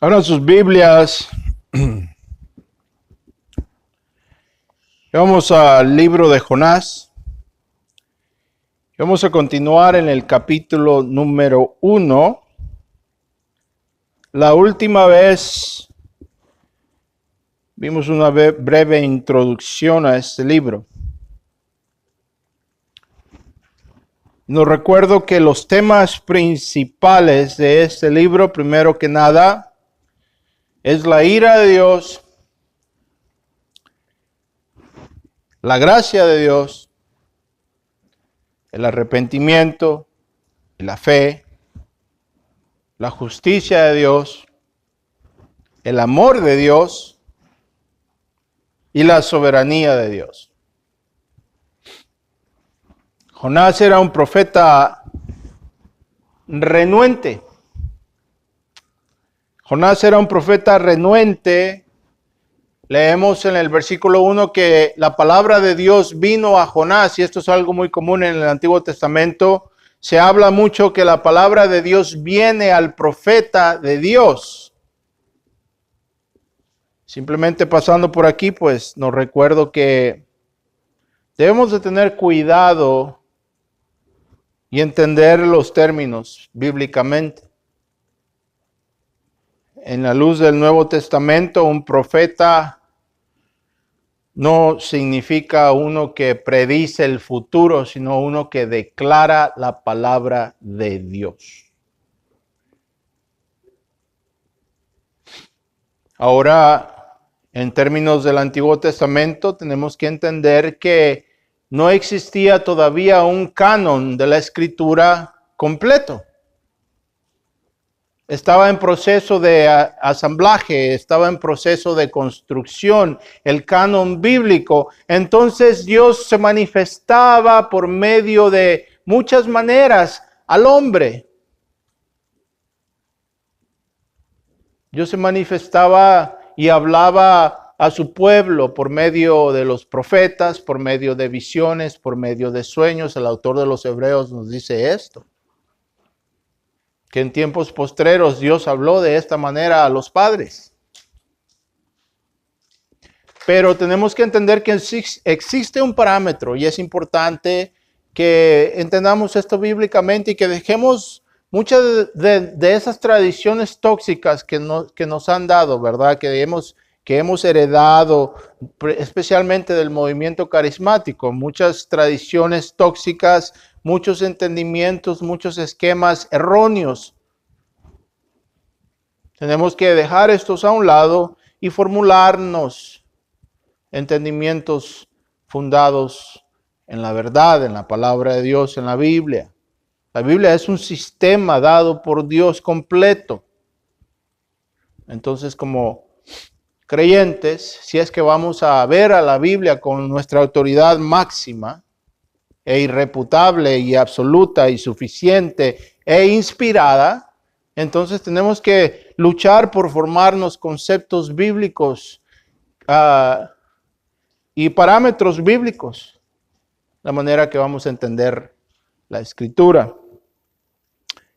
Abran sus Biblias. Vamos al libro de Jonás. Vamos a continuar en el capítulo número 1. La última vez vimos una breve introducción a este libro. Nos recuerdo que los temas principales de este libro, primero que nada, es la ira de Dios, la gracia de Dios, el arrepentimiento, la fe, la justicia de Dios, el amor de Dios y la soberanía de Dios. Jonás era un profeta renuente. Jonás era un profeta renuente. Leemos en el versículo 1 que la palabra de Dios vino a Jonás, y esto es algo muy común en el Antiguo Testamento. Se habla mucho que la palabra de Dios viene al profeta de Dios. Simplemente pasando por aquí, pues nos recuerdo que debemos de tener cuidado y entender los términos bíblicamente. En la luz del Nuevo Testamento, un profeta no significa uno que predice el futuro, sino uno que declara la palabra de Dios. Ahora, en términos del Antiguo Testamento, tenemos que entender que no existía todavía un canon de la Escritura completo. Estaba en proceso de asamblaje, estaba en proceso de construcción, el canon bíblico. Entonces Dios se manifestaba por medio de muchas maneras al hombre. Dios se manifestaba y hablaba a su pueblo por medio de los profetas, por medio de visiones, por medio de sueños. El autor de los Hebreos nos dice esto, que en tiempos postreros Dios habló de esta manera a los padres. Pero tenemos que entender que existe un parámetro, y es importante que entendamos esto bíblicamente y que dejemos muchas de esas tradiciones tóxicas que nos han dado, ¿verdad? Que hemos heredado, especialmente del movimiento carismático, muchas tradiciones tóxicas, muchos entendimientos, muchos esquemas erróneos. Tenemos que dejar estos a un lado y formularnos entendimientos fundados en la verdad, en la palabra de Dios, en la Biblia. La Biblia es un sistema dado por Dios completo. Entonces, como creyentes, si es que vamos a ver a la Biblia con nuestra autoridad máxima e irrefutable y absoluta y suficiente e inspirada, entonces tenemos que luchar por formarnos conceptos bíblicos y parámetros bíblicos, la manera que vamos a entender la Escritura.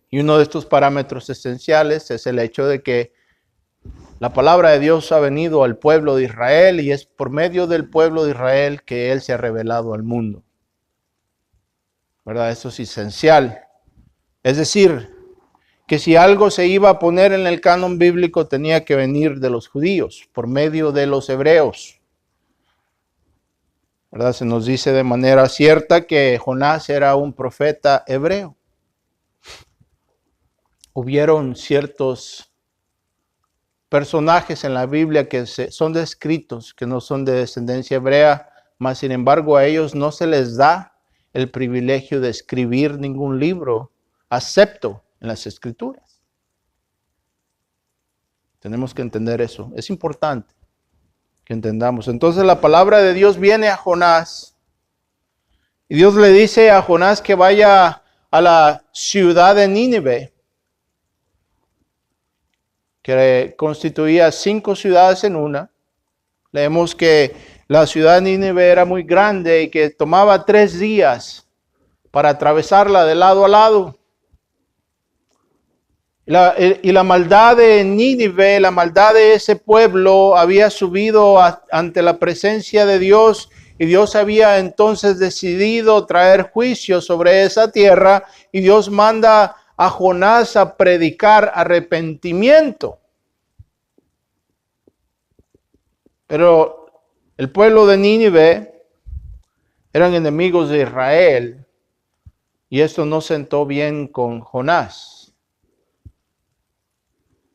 Y uno de estos parámetros esenciales es el hecho de que la palabra de Dios ha venido al pueblo de Israel y es por medio del pueblo de Israel que Él se ha revelado al mundo. ¿Verdad? Eso es esencial. Es decir, que si algo se iba a poner en el canon bíblico tenía que venir de los judíos, por medio de los hebreos. ¿Verdad? Se nos dice de manera cierta que Jonás era un profeta hebreo. Hubieron ciertos personajes en la Biblia que son descritos, que no son de descendencia hebrea, mas sin embargo a ellos no se les da el privilegio de escribir ningún libro, excepto en las Escrituras. Tenemos que entender eso, es importante que entendamos. Entonces la palabra de Dios viene a Jonás, y Dios le dice a Jonás que vaya a la ciudad de Nínive, que constituía 5 ciudades en una. Leemos que la ciudad de Nínive era muy grande y que tomaba 3 días para atravesarla de lado a lado. Y la maldad de Nínive, la maldad de ese pueblo había subido ante la presencia de Dios, y Dios había entonces decidido traer juicio sobre esa tierra, y Dios manda a Jonás a predicar arrepentimiento. Pero el pueblo de Nínive eran enemigos de Israel, y esto no sentó bien con Jonás.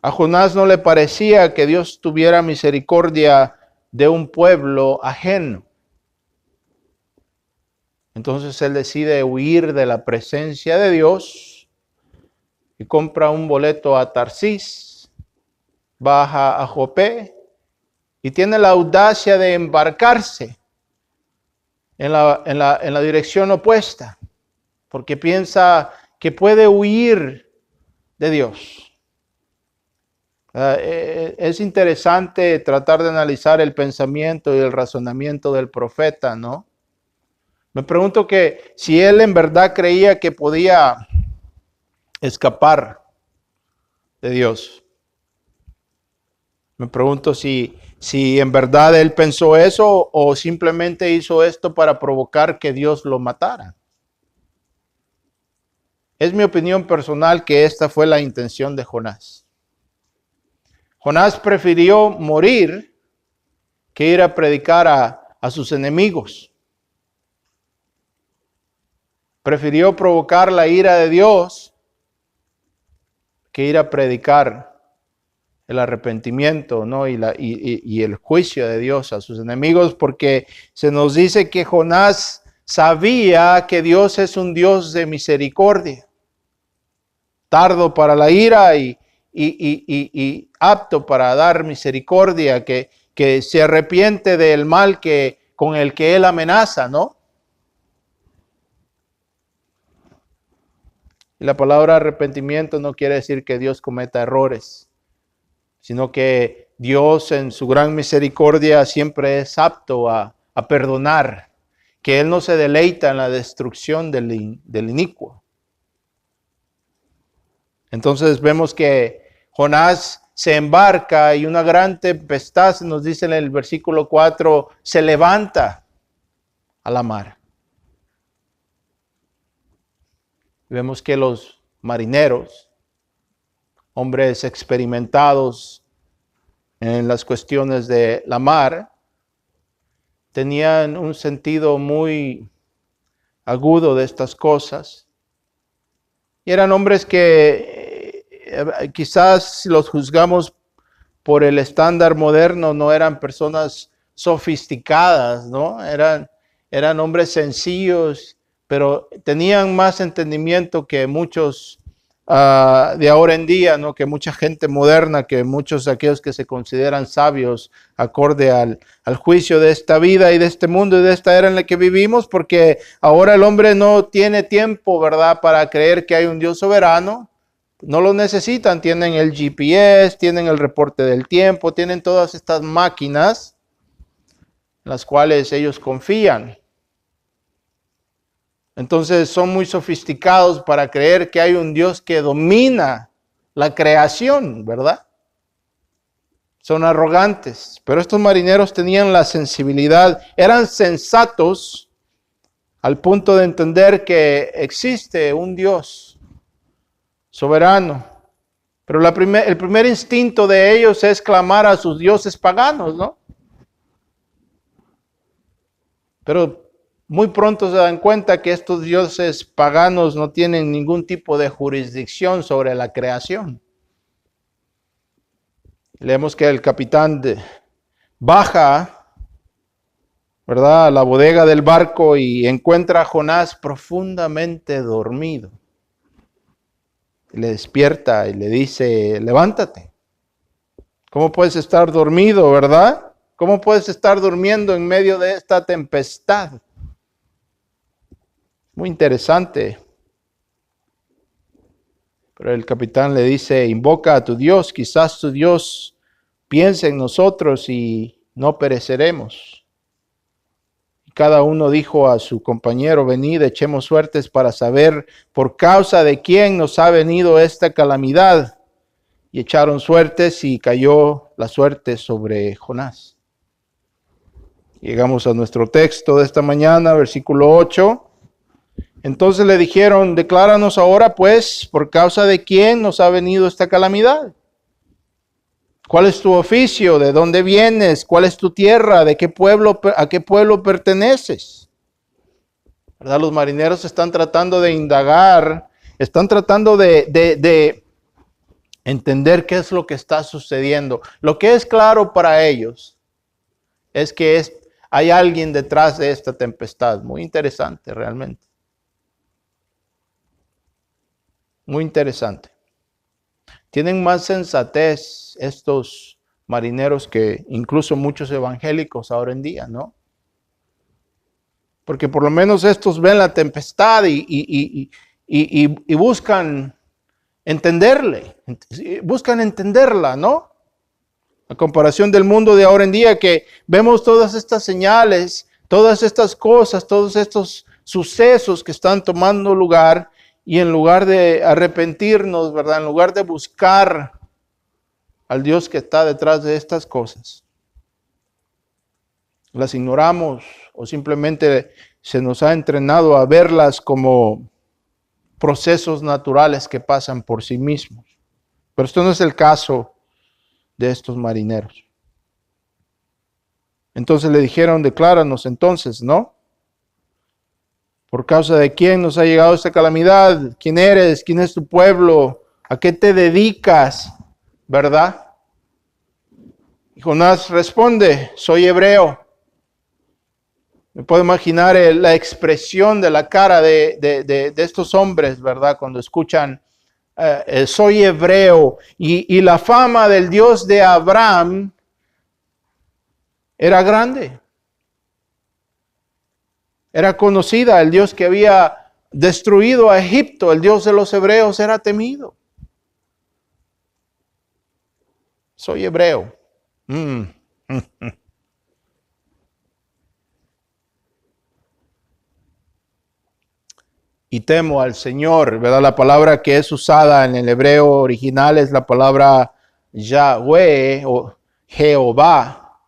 A Jonás no le parecía que Dios tuviera misericordia de un pueblo ajeno. Entonces él decide huir de la presencia de Dios y compra un boleto a Tarsis, baja a Jope y tiene la audacia de embarcarse en la dirección opuesta, porque piensa que puede huir de Dios. Es interesante tratar de analizar el pensamiento y el razonamiento del profeta, ¿no? Me pregunto que si él en verdad creía que podía escapar de Dios. Me pregunto si en verdad él pensó eso o simplemente hizo esto para provocar que Dios lo matara. Es mi opinión personal que esta fue la intención de Jonás. Jonás prefirió morir que ir a predicar a sus enemigos. Prefirió provocar la ira de Dios que ir a predicar el arrepentimiento, ¿no? y el juicio de Dios a sus enemigos, porque se nos dice que Jonás sabía que Dios es un Dios de misericordia, tardo para la ira y apto para dar misericordia, que se arrepiente del mal con el que él amenaza, ¿no? Y la palabra arrepentimiento no quiere decir que Dios cometa errores, sino que Dios en su gran misericordia siempre es apto a perdonar, que Él no se deleita en la destrucción del inicuo. Entonces vemos que Jonás se embarca y una gran tempestad, nos dice en el versículo 4, se levanta a la mar. Vemos que los marineros, hombres experimentados en las cuestiones de la mar, tenían un sentido muy agudo de estas cosas. Y eran hombres que quizás si los juzgamos por el estándar moderno, no eran personas sofisticadas, ¿no? Eran hombres sencillos, pero tenían más entendimiento que muchos de ahora en día, ¿no? Que mucha gente moderna, que muchos de aquellos que se consideran sabios acorde al juicio de esta vida y de este mundo y de esta era en la que vivimos, porque ahora el hombre no tiene tiempo, ¿verdad?, para creer que hay un Dios soberano. No lo necesitan, tienen el GPS, tienen el reporte del tiempo, tienen todas estas máquinas en las cuales ellos confían. Entonces son muy sofisticados para creer que hay un Dios que domina la creación, ¿verdad? Son arrogantes, pero estos marineros tenían la sensibilidad, eran sensatos al punto de entender que existe un Dios soberano. Pero el primer instinto de ellos es clamar a sus dioses paganos, ¿no? Pero muy pronto se dan cuenta que estos dioses paganos no tienen ningún tipo de jurisdicción sobre la creación. Leemos que el capitán baja, ¿verdad?, a la bodega del barco y encuentra a Jonás profundamente dormido. Le despierta y le dice, levántate. ¿Cómo puedes estar dormido, verdad? ¿Cómo puedes estar durmiendo en medio de esta tempestad? Muy interesante. Pero el capitán le dice, invoca a tu Dios, quizás tu Dios piense en nosotros y no pereceremos. Y cada uno dijo a su compañero, venid, echemos suertes para saber por causa de quién nos ha venido esta calamidad. y echaron suertes y cayó la suerte sobre Jonás. Llegamos a nuestro texto de esta mañana, versículo 8. Entonces le dijeron, decláranos ahora pues, por causa de quién nos ha venido esta calamidad. ¿Cuál es tu oficio? ¿De dónde vienes? ¿Cuál es tu tierra? ¿A qué pueblo perteneces? ¿Verdad? Los marineros están tratando de indagar, están tratando de entender qué es lo que está sucediendo. Lo que es claro para ellos es que hay alguien detrás de esta tempestad. Muy interesante realmente. Muy interesante. Tienen más sensatez estos marineros que incluso muchos evangélicos ahora en día, ¿no? Porque por lo menos estos ven la tempestad y buscan buscan entenderla, ¿no? A comparación del mundo de ahora en día, que vemos todas estas señales, todas estas cosas, todos estos sucesos que están tomando lugar, y en lugar de arrepentirnos, ¿verdad? En lugar de buscar al Dios que está detrás de estas cosas, las ignoramos o simplemente se nos ha entrenado a verlas como procesos naturales que pasan por sí mismos. Pero esto no es el caso de estos marineros. Entonces le dijeron, decláranos entonces, ¿no? ¿Por causa de quién nos ha llegado esta calamidad? ¿Quién eres? ¿Quién es tu pueblo? ¿A qué te dedicas? ¿Verdad? Y Jonás responde, soy hebreo. Me puedo imaginar la expresión de la cara de estos hombres, ¿verdad? Cuando escuchan, soy hebreo. Y la fama del Dios de Abraham era grande. Era conocida, el Dios que había destruido a Egipto, el Dios de los hebreos era temido. Soy hebreo. Y temo al Señor, ¿verdad? La palabra que es usada en el hebreo original es la palabra Yahweh o Jehová.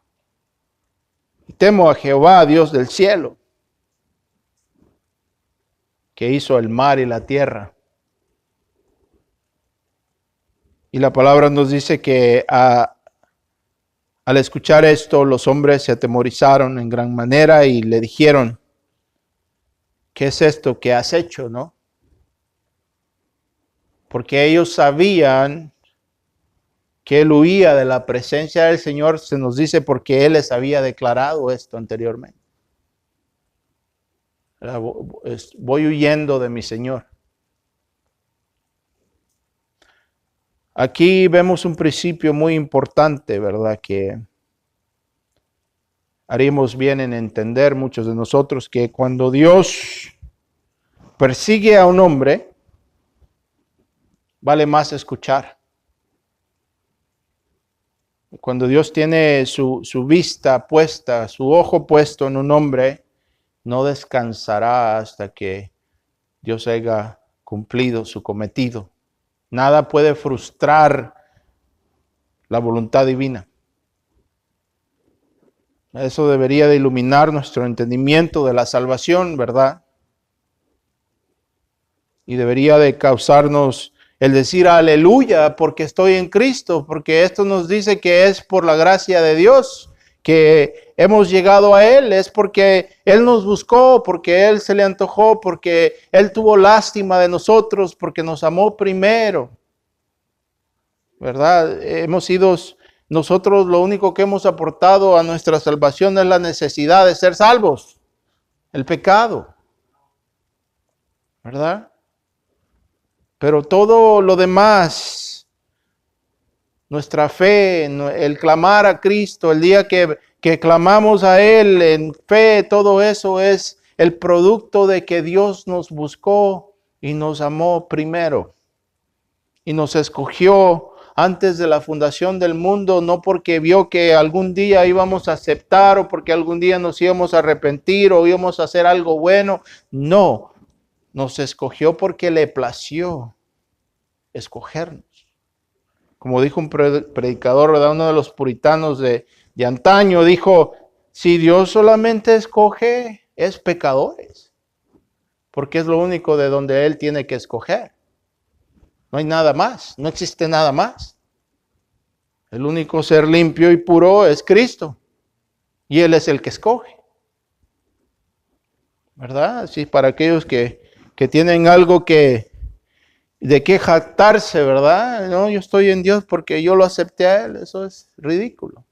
Y temo a Jehová, Dios del cielo, que hizo el mar y la tierra. Y la palabra nos dice que al escuchar esto, los hombres se atemorizaron en gran manera y le dijeron, ¿qué es esto que has hecho, no? Porque ellos sabían que él huía de la presencia del Señor, se nos dice porque él les había declarado esto anteriormente. Voy huyendo de mi Señor. Aquí vemos un principio muy importante, ¿verdad? Que haríamos bien en entender muchos de nosotros que cuando Dios persigue a un hombre, vale más escuchar. Cuando Dios tiene su vista puesta, su ojo puesto en un hombre, no descansará hasta que Dios haya cumplido su cometido. Nada puede frustrar la voluntad divina. Eso debería de iluminar nuestro entendimiento de la salvación, ¿verdad? Y debería de causarnos el decir aleluya porque estoy en Cristo, porque esto nos dice que es por la gracia de Dios que hemos llegado a Él, es porque Él nos buscó, porque Él se le antojó, porque Él tuvo lástima de nosotros, porque nos amó primero, ¿verdad? Nosotros lo único que hemos aportado a nuestra salvación es la necesidad de ser salvos, el pecado, ¿verdad? Pero todo lo demás, nuestra fe, el clamar a Cristo, el día que clamamos a Él en fe, todo eso es el producto de que Dios nos buscó y nos amó primero. Y nos escogió antes de la fundación del mundo, no porque vio que algún día íbamos a aceptar o porque algún día nos íbamos a arrepentir o íbamos a hacer algo bueno. No, nos escogió porque le plació escogernos. Como dijo un predicador, ¿verdad? Uno de los puritanos de antaño, dijo, si Dios solamente escoge, es pecadores, porque es lo único de donde Él tiene que escoger. No hay nada más, no existe nada más. El único ser limpio y puro es Cristo, y Él es el que escoge. ¿Verdad? Así para aquellos que tienen algo de qué jactarse, ¿verdad? No, yo estoy en Dios porque yo lo acepté a Él. Eso es ridículo.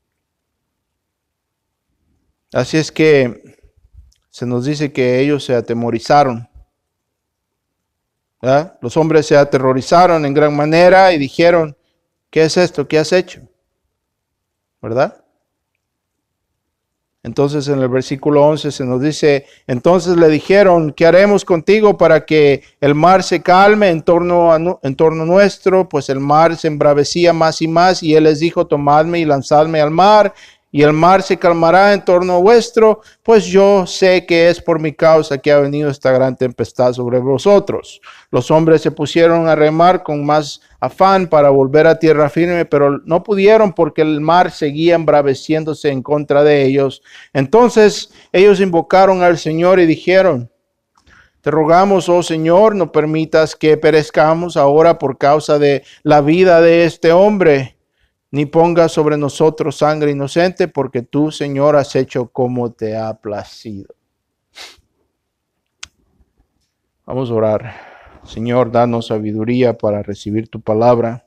Así es que se nos dice que ellos se atemorizaron. ¿Verdad? Los hombres se aterrorizaron en gran manera y dijeron, ¿qué es esto? ¿Qué has hecho? ¿Verdad? Entonces en el versículo 11 se nos dice, entonces le dijeron, ¿qué haremos contigo para que el mar se calme en torno nuestro? Pues el mar se embravecía más y más, y él les dijo, tomadme y lanzadme al mar, y el mar se calmará en torno vuestro, pues yo sé que es por mi causa que ha venido esta gran tempestad sobre vosotros. Los hombres se pusieron a remar con más afán para volver a tierra firme, pero no pudieron porque el mar seguía embraveciéndose en contra de ellos. Entonces ellos invocaron al Señor y dijeron, te rogamos, oh Señor, no permitas que perezcamos ahora por causa de la vida de este hombre, ni pongas sobre nosotros sangre inocente, porque tú, Señor, has hecho como te ha placido. Vamos a orar. Señor, danos sabiduría para recibir tu palabra.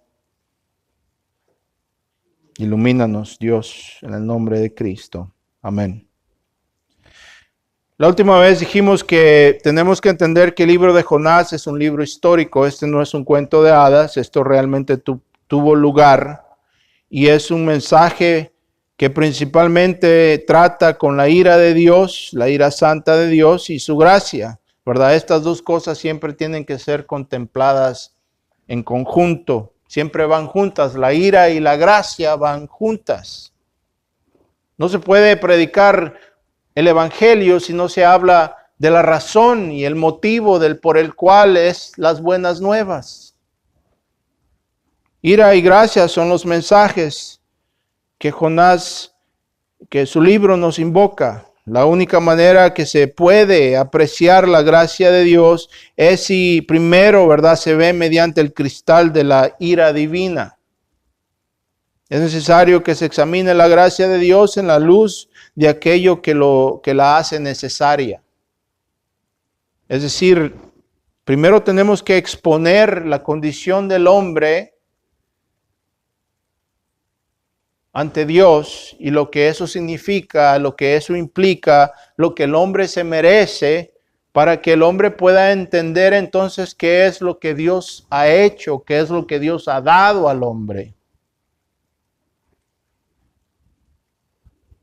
Ilumínanos, Dios, en el nombre de Cristo. Amén. La última vez dijimos que tenemos que entender que el libro de Jonás es un libro histórico. Este no es un cuento de hadas. Esto realmente tuvo lugar. Y es un mensaje que principalmente trata con la ira de Dios, la ira santa de Dios y su gracia, ¿verdad? Estas dos cosas siempre tienen que ser contempladas en conjunto, siempre van juntas, la ira y la gracia van juntas. No se puede predicar el evangelio si no se habla de la razón y el motivo por el cual es las buenas nuevas. Ira y gracia son los mensajes que Jonás, que su libro nos invoca. La única manera que se puede apreciar la gracia de Dios es si primero, ¿verdad?, se ve mediante el cristal de la ira divina. Es necesario que se examine la gracia de Dios en la luz de aquello que la hace necesaria. Es decir, primero tenemos que exponer la condición del hombre ante Dios y lo que eso significa, lo que eso implica, lo que el hombre se merece, para que el hombre pueda entender entonces qué es lo que Dios ha hecho, qué es lo que Dios ha dado al hombre.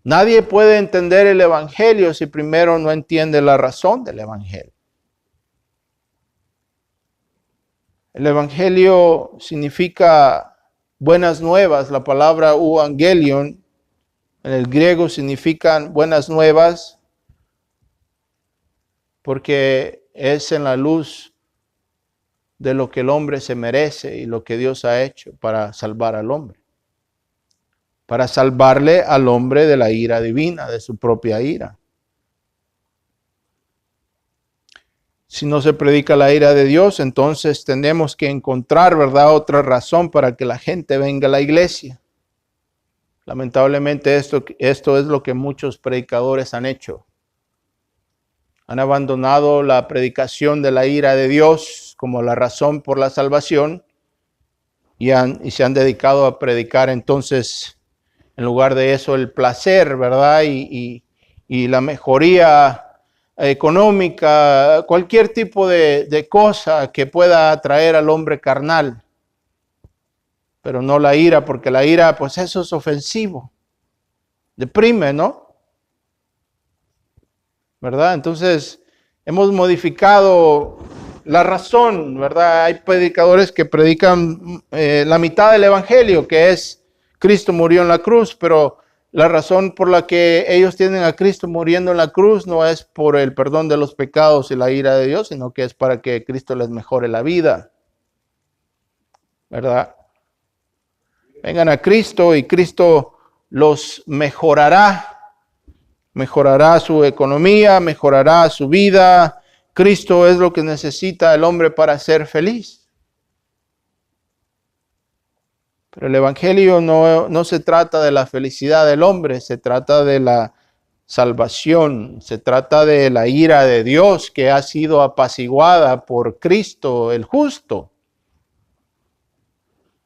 Nadie puede entender el evangelio si primero no entiende la razón del evangelio. El evangelio significa buenas nuevas. La palabra evangelion en el griego significan buenas nuevas porque es en la luz de lo que el hombre se merece y lo que Dios ha hecho para salvar al hombre. Para salvarle al hombre de la ira divina, de su propia ira. Si no se predica la ira de Dios, entonces tenemos que encontrar, ¿verdad?, otra razón para que la gente venga a la iglesia. Lamentablemente esto es lo que muchos predicadores han hecho. Han abandonado la predicación de la ira de Dios como la razón por la salvación y se han dedicado a predicar entonces, en lugar de eso, el placer, ¿verdad? Y la mejoría económica, cualquier tipo de cosa que pueda atraer al hombre carnal. Pero no la ira, porque la ira, pues eso es ofensivo. Deprime, ¿no? ¿Verdad? Entonces, hemos modificado la razón, ¿verdad? Hay predicadores que predican la mitad del evangelio, que es Cristo murió en la cruz, pero la razón por la que ellos tienen a Cristo muriendo en la cruz no es por el perdón de los pecados y la ira de Dios, sino que es para que Cristo les mejore la vida, ¿verdad? Vengan a Cristo y Cristo los mejorará. Mejorará su economía, mejorará su vida. Cristo es lo que necesita el hombre para ser feliz. Pero el Evangelio no se trata de la felicidad del hombre, se trata de la salvación, se trata de la ira de Dios que ha sido apaciguada por Cristo el justo.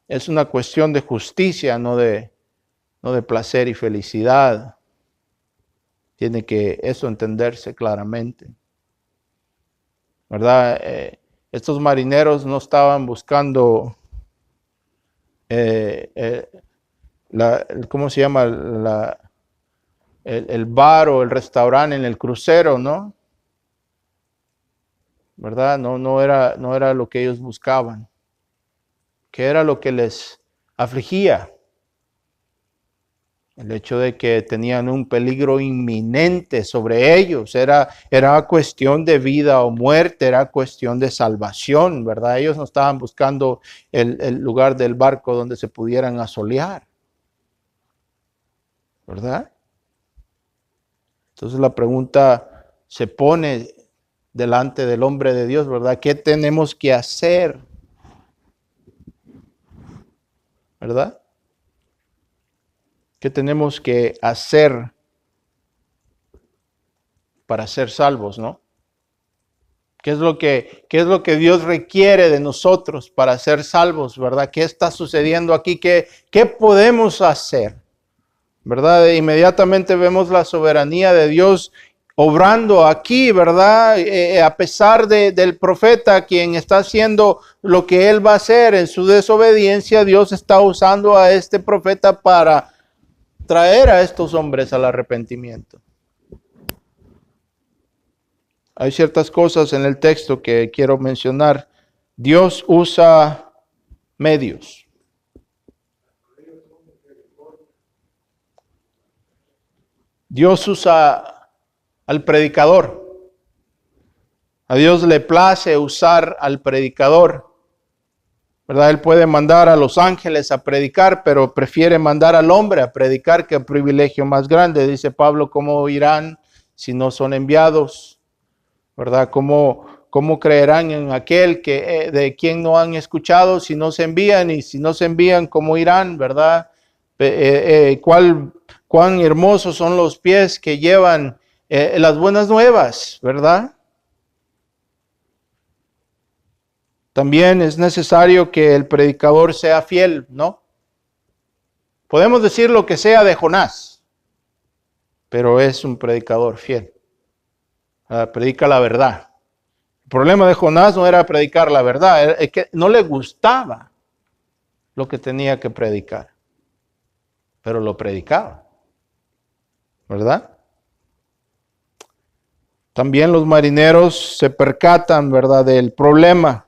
Es una cuestión de justicia, no de placer y felicidad. Tiene que eso entenderse claramente. ¿Verdad? Estos marineros no estaban buscando, ¿cómo se llama? El bar o el restaurante en el crucero, ¿no? ¿Verdad? No era lo que ellos buscaban. ¿Qué era lo que les afligía? El hecho de que tenían un peligro inminente sobre ellos. Era cuestión de vida o muerte, era cuestión de salvación, ¿verdad? Ellos no estaban buscando el lugar del barco donde se pudieran asolear, ¿verdad? Entonces la pregunta se pone delante del hombre de Dios, ¿verdad? ¿Qué tenemos que hacer? ¿Verdad? ¿Qué tenemos que hacer para ser salvos, no? ¿Qué es lo que Dios requiere de nosotros para ser salvos, verdad? ¿Qué está sucediendo aquí? ¿Qué podemos hacer? ¿Verdad? Inmediatamente vemos la soberanía de Dios obrando aquí, ¿verdad? A pesar del profeta, quien está haciendo lo que él va a hacer en su desobediencia, Dios está usando a este profeta para traer a estos hombres al arrepentimiento. Hay ciertas cosas en el texto que quiero mencionar. Dios usa medios. Dios usa al predicador. A Dios le place usar al predicador. ¿Verdad? Él puede mandar a los ángeles a predicar, pero prefiere mandar al hombre a predicar, que el privilegio más grande. Dice Pablo, ¿cómo irán si no son enviados? ¿Verdad? ¿Cómo creerán en aquel de quien no han escuchado si no se envían? Y si no se envían, ¿cómo irán? ¿Verdad? Cuán hermosos son los pies que llevan las buenas nuevas, ¿verdad? También es necesario que el predicador sea fiel, ¿no? Podemos decir lo que sea de Jonás, pero es un predicador fiel. Predica la verdad. El problema de Jonás no era predicar la verdad, es que no le gustaba lo que tenía que predicar, pero lo predicaba, ¿verdad? También los marineros se percatan, ¿verdad?, del problema.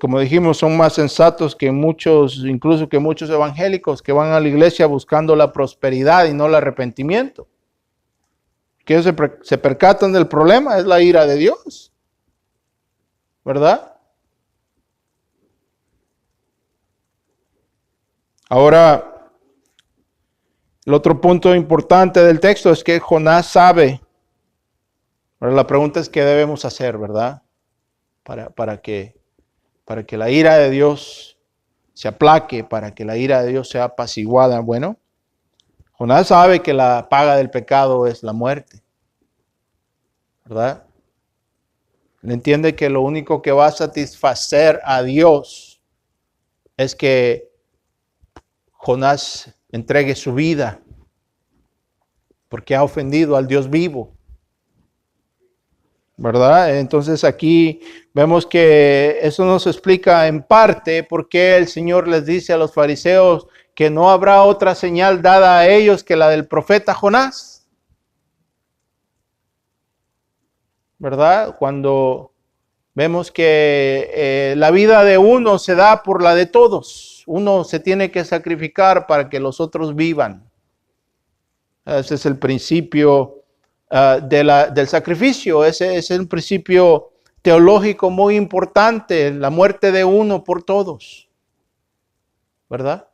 Como dijimos, son más sensatos que muchos, incluso que muchos evangélicos que van a la iglesia buscando la prosperidad y no el arrepentimiento. Que se percatan del problema, es la ira de Dios, ¿verdad? Ahora, el otro punto importante del texto es que Jonás sabe. Ahora, la pregunta es qué debemos hacer, ¿verdad? Para que la ira de Dios se aplaque, para que la ira de Dios sea apaciguada. Bueno, Jonás sabe que la paga del pecado es la muerte, ¿verdad? Él entiende que lo único que va a satisfacer a Dios es que Jonás entregue su vida, porque ha ofendido al Dios vivo, ¿verdad? Entonces aquí vemos que eso nos explica en parte por qué el Señor les dice a los fariseos que no habrá otra señal dada a ellos que la del profeta Jonás, ¿verdad? Cuando vemos que la vida de uno se da por la de todos, uno se tiene que sacrificar para que los otros vivan. Ese es el principio del sacrificio. Ese es un principio teológico muy importante, la muerte de uno por todos. ¿verdad?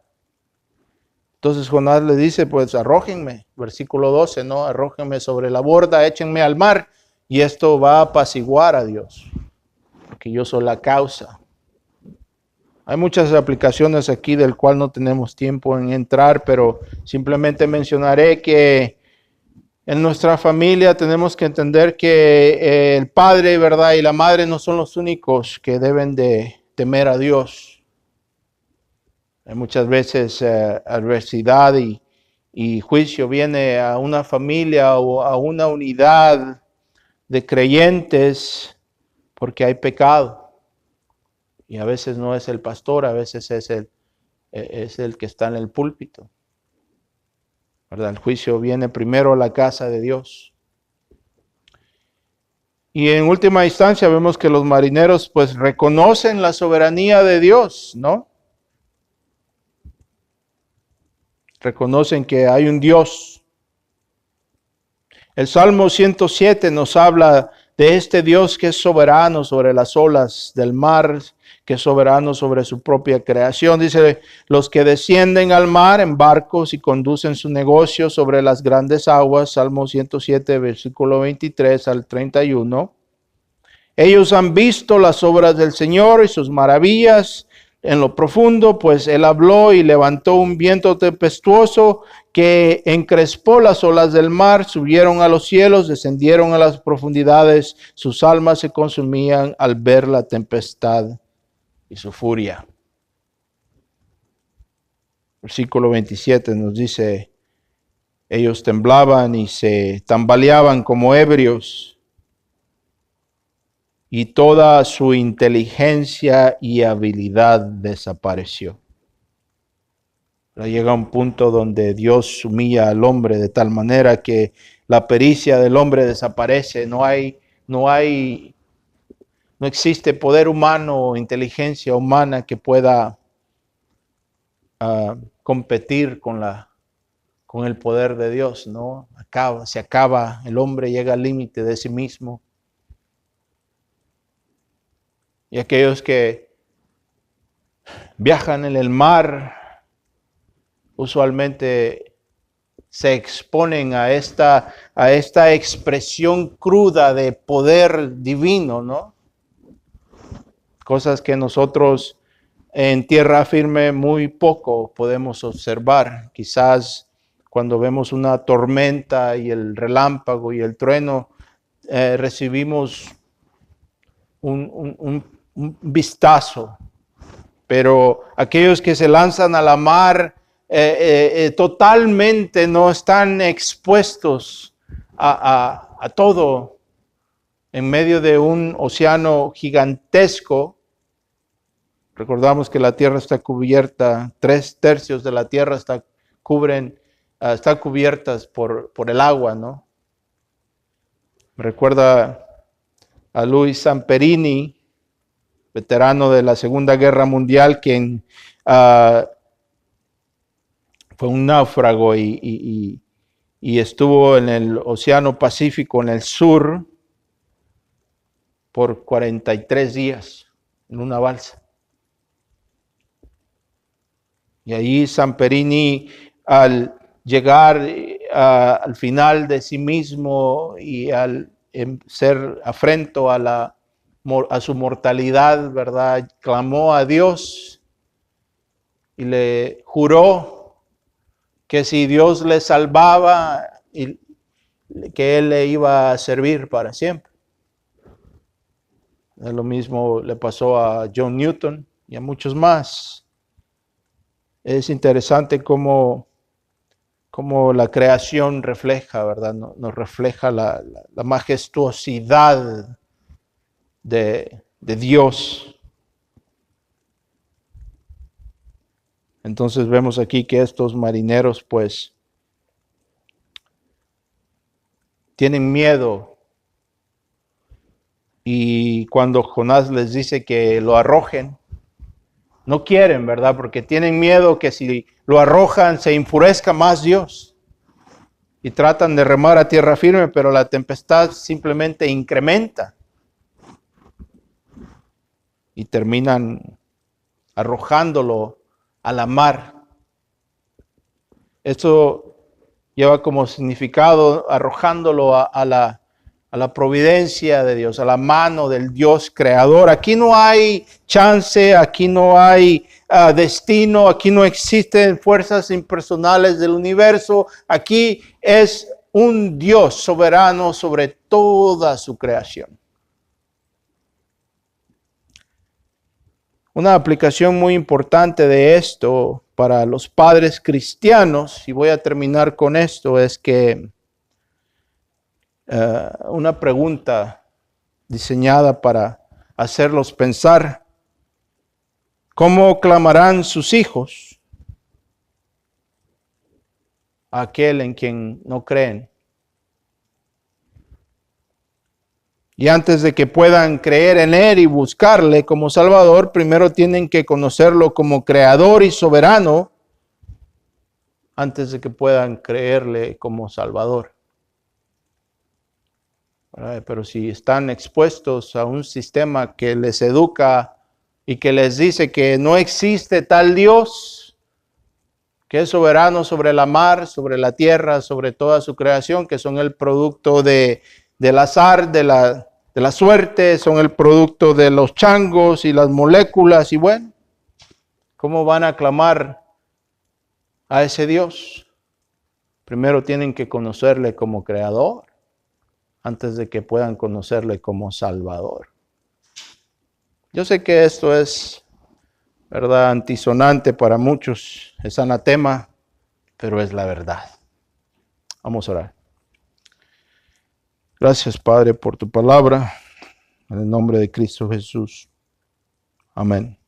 Entonces Jonás le dice, pues arrójenme, versículo 12, ¿no? Arrójenme sobre la borda, échenme al mar, y esto va a apaciguar a Dios, porque yo soy la causa. Hay muchas aplicaciones aquí del cual no tenemos tiempo en entrar, pero simplemente mencionaré que en nuestra familia tenemos que entender que el padre, ¿verdad? Y la madre no son los únicos que deben de temer a Dios. Hay muchas veces adversidad y juicio viene a una familia o a una unidad de creyentes porque hay pecado. Y a veces no es el pastor, a veces es el que está en el púlpito, ¿verdad? El juicio viene primero a la casa de Dios. Y en última instancia vemos que los marineros pues reconocen la soberanía de Dios, ¿no? Reconocen que hay un Dios. El Salmo 107 nos habla de este Dios que es soberano sobre las olas del mar, que es soberano sobre su propia creación. Dice, los que descienden al mar en barcos y conducen su negocio sobre las grandes aguas, Salmo 107, versículo 23 al 31. Ellos han visto las obras del Señor y sus maravillas en lo profundo, pues Él habló y levantó un viento tempestuoso que encrespó las olas del mar, subieron a los cielos, descendieron a las profundidades, sus almas se consumían al ver la tempestad y su furia. Versículo 27 nos dice, ellos temblaban y se tambaleaban como ebrios, y toda su inteligencia y habilidad desapareció. Pero llega un punto donde Dios humilla al hombre de tal manera que la pericia del hombre desaparece, no existe poder humano o inteligencia humana que pueda competir con el poder de Dios, ¿no? Se acaba, el hombre llega al límite de sí mismo. Y aquellos que viajan en el mar usualmente se exponen a esta expresión cruda de poder divino, ¿no? Cosas que nosotros en tierra firme muy poco podemos observar. Quizás cuando vemos una tormenta y el relámpago y el trueno, recibimos un vistazo. Pero aquellos que se lanzan a la mar totalmente no están expuestos a todo en medio de un océano gigantesco. Recordamos que la tierra está cubierta, 3/3 de la tierra están cubiertas por el agua, ¿no? Me recuerda a Luis Samperini, veterano de la Segunda Guerra Mundial, quien fue un náufrago y estuvo en el Océano Pacífico, en el sur, por 43 días en una balsa. Y allí Samperini, al llegar al final de sí mismo y al ser afrento a su mortalidad, ¿verdad? Clamó a Dios y le juró que si Dios le salvaba, que Él le iba a servir para siempre. Lo mismo le pasó a John Newton y a muchos más. Es interesante cómo la creación refleja, ¿verdad? Nos refleja la majestuosidad de Dios. Entonces vemos aquí que estos marineros pues tienen miedo, y cuando Jonás les dice que lo arrojen, no quieren, ¿verdad? Porque tienen miedo que si lo arrojan se enfurezca más Dios. Y tratan de remar a tierra firme, pero la tempestad simplemente incrementa. Y terminan arrojándolo al amar. Esto lleva como significado arrojándolo a la providencia de Dios, a la mano del Dios creador. Aquí no hay chance, aquí no hay destino, aquí no existen fuerzas impersonales del universo. Aquí es un Dios soberano sobre toda su creación. Una aplicación muy importante de esto para los padres cristianos, y voy a terminar con esto, es que una pregunta diseñada para hacerlos pensar: ¿cómo clamarán sus hijos a aquel en quien no creen? Y antes de que puedan creer en Él y buscarle como Salvador, primero tienen que conocerlo como Creador y Soberano, antes de que puedan creerle como Salvador. Pero si están expuestos a un sistema que les educa y que les dice que no existe tal Dios, que es soberano sobre la mar, sobre la tierra, sobre toda su creación, que son el producto del azar, de la suerte, son el producto de los changos y las moléculas, y bueno, ¿cómo van a clamar a ese Dios? Primero tienen que conocerle como Creador, antes de que puedan conocerle como Salvador. Yo sé que esto es, ¿verdad?, antisonante para muchos, es anatema, pero es la verdad. Vamos a orar. Gracias, Padre, por tu palabra, en el nombre de Cristo Jesús. Amén.